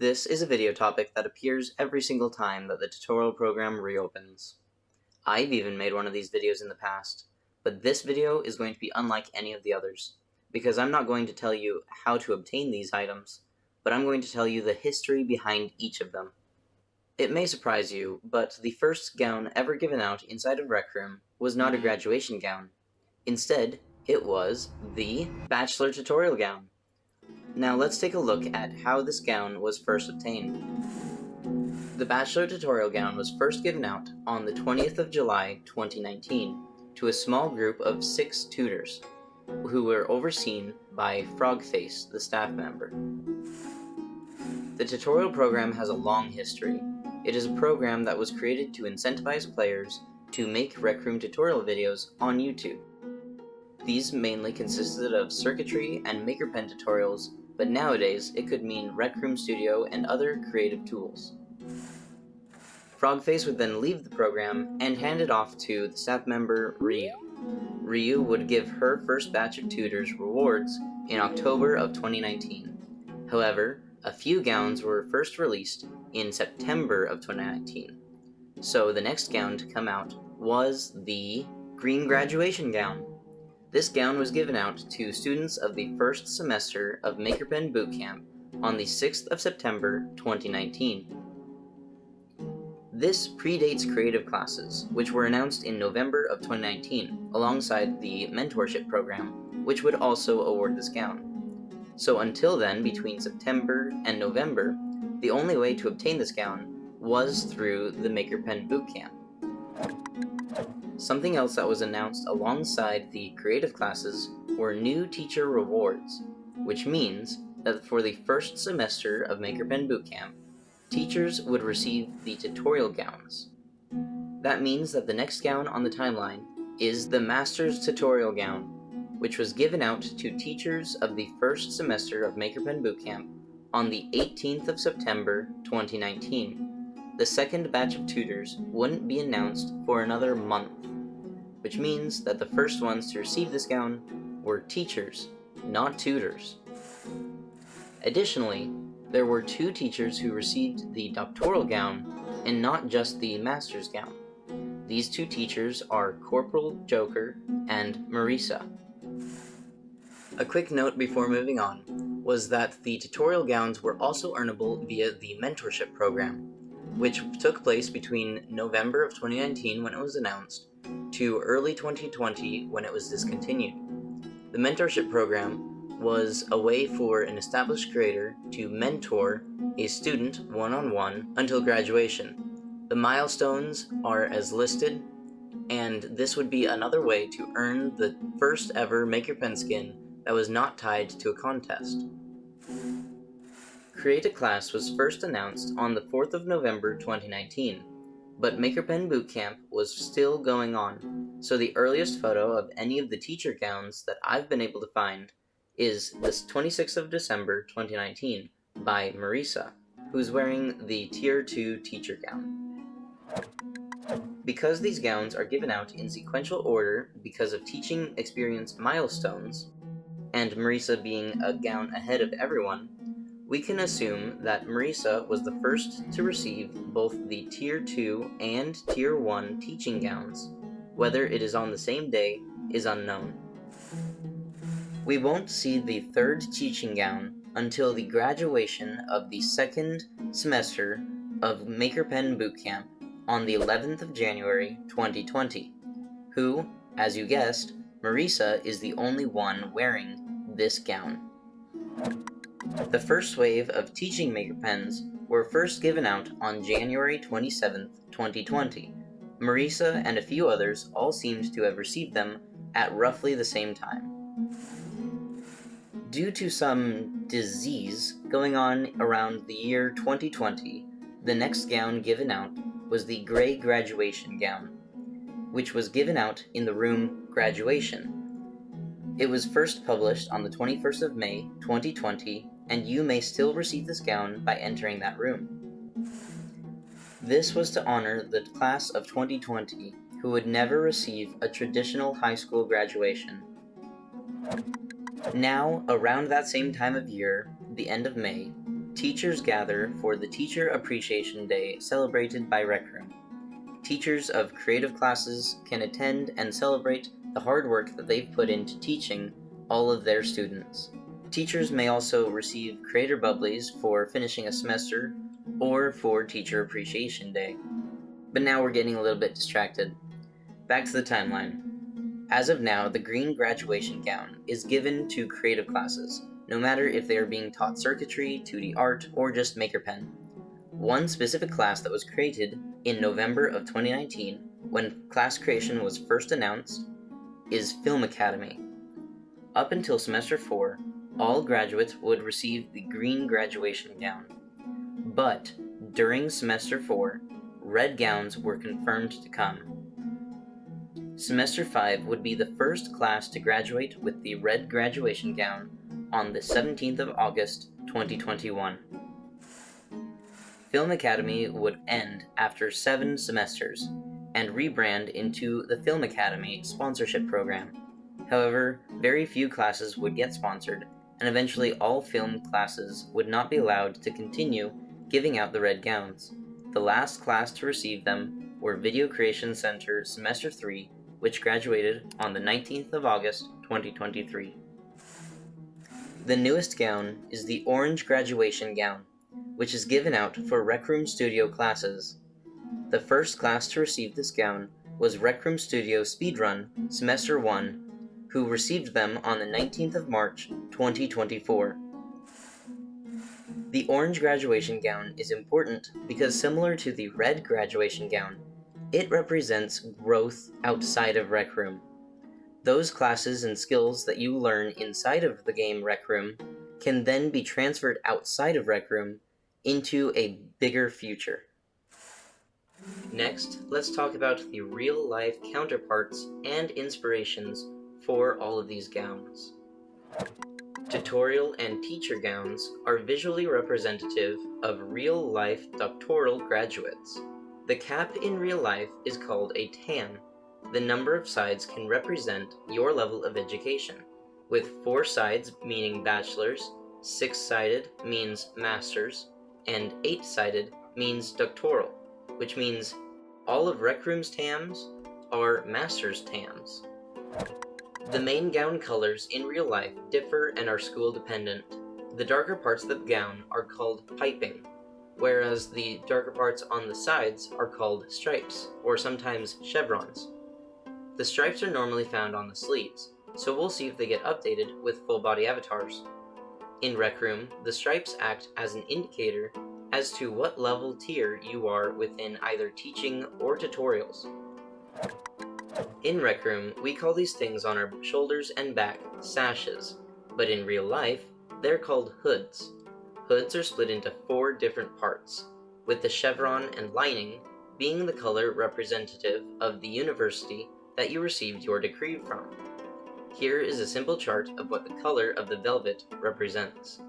This is a video topic that appears every single time that the tutorial program reopens. I've even made one of these videos in the past, but this video is going to be unlike any of the others, because I'm not going to tell you how to obtain these items, but I'm going to tell you the history behind each of them. It may surprise you, but the first gown ever given out inside of Rec Room was not a graduation gown. Instead, it was the Bachelor Tutorial Gown. Now let's take a look at how this gown was first obtained. The Bachelor Tutorial Gown was first given out on the 20th of July 2019 to a small group of 6 tutors who were overseen by Frogface, the staff member. The tutorial program has a long history. It is a program that was created to incentivize players to make Rec Room tutorial videos on YouTube. These mainly consisted of circuitry and maker pen tutorials, but nowadays it could mean Rec Room Studio and other creative tools. Frogface would then leave the program and hand it off to the staff member Ryu. Ryu would give her first batch of tutors rewards in October of 2019. However, a few gowns were first released in September of 2019. So the next gown to come out was the Green Graduation Gown. This gown was given out to students of the first semester of Mkp Boot Camp on the 6th of September 2019. This predates creative classes, which were announced in November of 2019, alongside the Mentorship Program, which would also award this gown. So until then, between September and November, the only way to obtain this gown was through the Mkp Boot Camp. Something else that was announced alongside the creative classes were new teacher rewards, which means that for the first semester of Mkp Boot Camp, teachers would receive the tutorial gowns. That means that the next gown on the timeline is the Master's Tutorial Gown, which was given out to teachers of the first semester of Mkp Boot Camp on the 18th of September 2019. The second batch of tutors wouldn't be announced for another month, which means that the first ones to receive this gown were teachers, not tutors. Additionally, there were 2 teachers who received the doctoral gown and not just the master's gown. These 2 teachers are Corporal Joker and Marisa. A quick note before moving on was that the tutorial gowns were also earnable via the Mentorship Program, which took place between November of 2019 when it was announced to early 2020 when it was discontinued. The Mentorship Program was a way for an established creator to mentor a student one-on-one until graduation. The milestones are as listed, and this would be another way to earn the first ever Maker Pen skin that was not tied to a contest. Create a Class was first announced on the 4th of November 2019, but Mkp Boot Camp was still going on, so the earliest photo of any of the teacher gowns that I've been able to find is this 26th of December 2019 by Marisa, who's wearing the Tier 2 teacher gown. Because these gowns are given out in sequential order because of teaching experience milestones, and Marisa being a gown ahead of everyone, we can assume that Marisa was the first to receive both the Tier 2 and Tier 1 teaching gowns. Whether it is on the same day is unknown. We won't see the 3rd teaching gown until the graduation of the 2nd semester of Mkp Boot Camp on the 11th of January 2020, who, as you guessed, Marisa is the only one wearing this gown. The first wave of teaching Maker Pens were first given out on January 27th, 2020. Marisa and a few others all seemed to have received them at roughly the same time. Due to some disease going on around the year 2020, the next gown given out was the Gray Graduation Gown, which was given out in the room Graduation. It was first published on the 21st of May, 2020, and you may still receive this gown by entering that room. This was to honor the class of 2020, who would never receive a traditional high school graduation. Now, around that same time of year, the end of May, Teachers gather for the Teacher Appreciation Day celebrated by Rec Room. Teachers of creative classes can attend and celebrate the hard work that they've put into teaching all of their students. Teachers may also receive Creator Bubblies for finishing a semester or for Teacher Appreciation Day. But now we're getting a little bit distracted. Back to the timeline. As of now, the green graduation gown is given to creative classes, no matter if they are being taught circuitry, 2D art, or just MakerPen. One specific class that was created in November of 2019, when class creation was first announced, is Film Academy. Up until semester 4, all graduates would receive the green graduation gown. But during semester 4, red gowns were confirmed to come. Semester 5 would be the first class to graduate with the red graduation gown on the 17th of August, 2021. Film Academy would end after 7 semesters and rebrand into the Film Academy Sponsorship Program. However, very few classes would get sponsored, and eventually all film classes would not be allowed to continue giving out the red gowns. The last class to receive them were Video Creation Center Semester 3, which graduated on the 19th of August, 2023. The newest gown is the orange graduation gown, which is given out for Rec Room Studio classes. The first class to receive this gown was Rec Room Studio Speedrun Semester 1, who received them on the 19th of March, 2024. The orange graduation gown is important because, similar to the red graduation gown, it represents growth outside of Rec Room. Those classes and skills that you learn inside of the game Rec Room can then be transferred outside of Rec Room into a bigger future. Next, let's talk about the real-life counterparts and inspirations for all of these gowns. Tutorial and teacher gowns are visually representative of real-life doctoral graduates. The cap in real life is called a tam. The number of sides can represent your level of education, with 4 sides meaning bachelor's, 6-sided means master's, and 8-sided means doctoral, which means all of Rec Room's tams are master's tams. The main gown colors in real life differ and are school dependent. The darker parts of the gown are called piping, whereas the darker parts on the sides are called stripes, or sometimes chevrons. The stripes are normally found on the sleeves, so we'll see if they get updated with full body avatars. In Rec Room, the stripes act as an indicator as to what level tier you are within either teaching or tutorials. In Rec Room, we call these things on our shoulders and back sashes, but in real life, they're called hoods. Hoods are split into 4 different parts, with the chevron and lining being the color representative of the university that you received your degree from. Here is a simple chart of what the color of the velvet represents.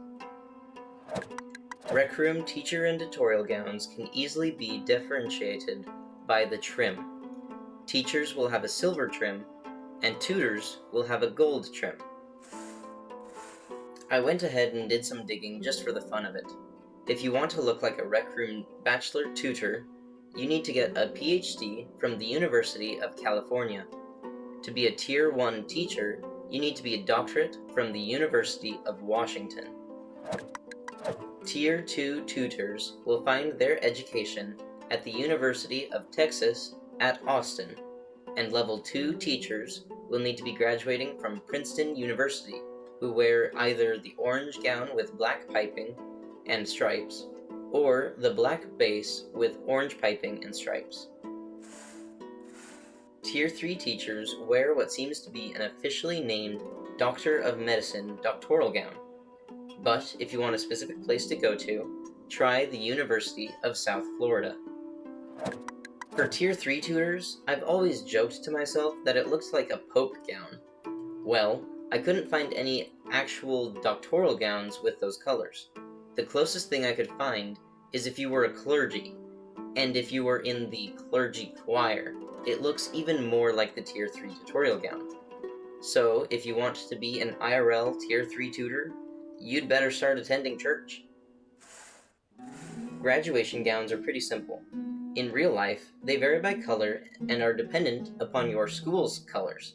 Rec Room teacher and tutorial gowns can easily be differentiated by the trim. Teachers will have a silver trim, and tutors will have a gold trim. I went ahead and did some digging just for the fun of it. If you want to look like a Rec Room bachelor tutor, you need to get a PhD from the University of California. To be a Tier 1 teacher, you need to be a doctorate from the University of Washington. Tier 2 tutors will find their education at the University of Texas at Austin, and Level 2 teachers will need to be graduating from Princeton University, who wear either the orange gown with black piping and stripes, or the black base with orange piping and stripes. Tier 3 teachers wear what seems to be an officially named Doctor of Medicine doctoral gown, but if you want a specific place to go to, try the University of South Florida. For Tier 3 tutors, I've always joked to myself that it looks like a Pope gown. Well, I couldn't find any actual doctoral gowns with those colors. The closest thing I could find is if you were a clergy, and if you were in the clergy choir, it looks even more like the Tier 3 tutorial gown. So, if you want to be an IRL Tier 3 tutor, you'd better start attending church. Graduation gowns are pretty simple. In real life, they vary by color and are dependent upon your school's colors.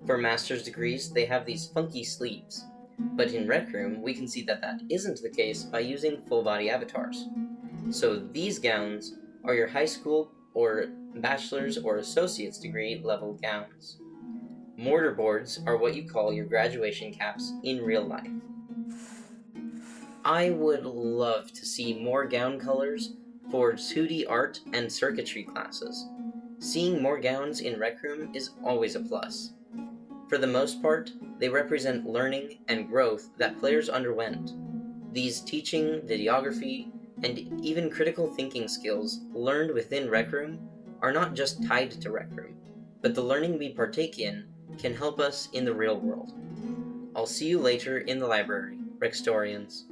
For master's degrees, they have these funky sleeves, but in Rec Room, we can see that that isn't the case by using full-body avatars. So these gowns are your high school or bachelor's or associate's degree level gowns. Mortar boards are what you call your graduation caps in real life. I would love to see more gown colors for 2D art and circuitry classes. Seeing more gowns in Rec Room is always a plus. For the most part, they represent learning and growth that players underwent. These teaching, videography, and even critical thinking skills learned within Rec Room are not just tied to Rec Room, but the learning we partake in can help us in the real world. I'll see you later in the library, Rextorians.